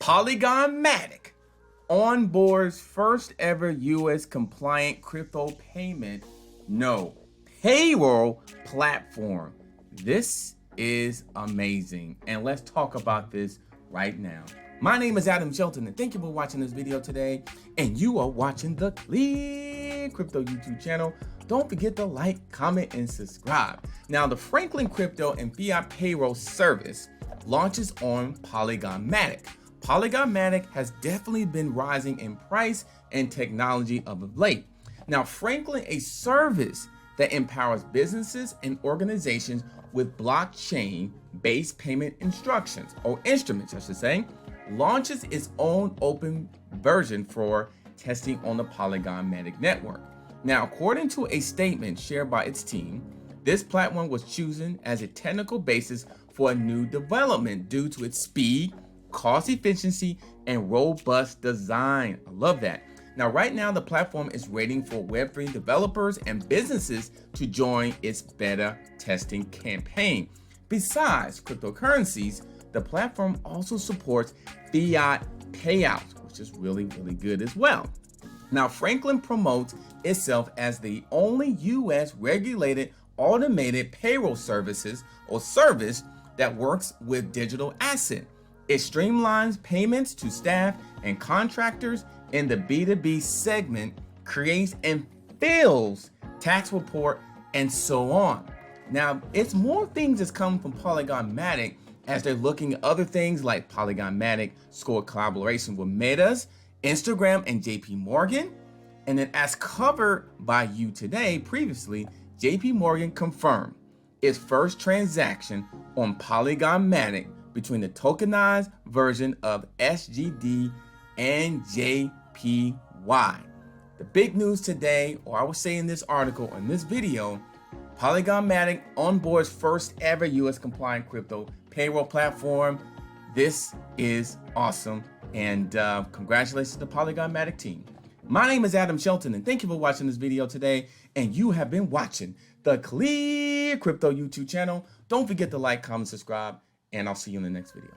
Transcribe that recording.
Polygon Onboards first ever US compliant crypto payment, no, payroll platform. This is amazing, and let's talk about this right now. My name is Adam Shelton, and thank you for watching this video today. And you are watching the ClearCryptos YouTube channel. Don't forget to like, comment, and subscribe. Now, the Franklin Crypto and Fiat Payroll service launches on Polygon MATIC. Polygon MATIC has definitely been rising in price and technology of late. Now, Franklin, a service that empowers businesses and organizations with blockchain-based payment instructions, or instruments, I should say, launches its own open version for testing on the Polygon MATIC network. Now, according to a statement shared by its team, this platform was chosen as a technical basis for a new development due to its speed, cost efficiency, and robust design. I love that. Now, right now, the platform is waiting for Web3 developers and businesses to join its beta testing campaign. Besides cryptocurrencies, the platform also supports fiat payouts, which is really good as well. Now, Franklin promotes itself as the only US regulated automated payroll services or service that works with digital asset. It streamlines payments to staff and contractors in the B2B segment, creates and fills tax report, and so on. Now, it's more things that's coming from Polygon MATIC as they're looking at other things like Polygon MATIC score collaboration with Meta's, Instagram, and JP Morgan. And then, as covered by you today previously, JP Morgan confirmed its first transaction on Polygon MATIC between the tokenized version of SGD and JPY. The big news today, or I would say in this article, in this video, Polygon MATIC onboards first ever US compliant crypto payroll platform. This is awesome, and congratulations to the Polygon MATIC team. My name is Adam Shelton, and thank you for watching this video today. And you have been watching the ClearCryptos YouTube channel. Don't forget to like, comment, subscribe, and I'll see you in the next video.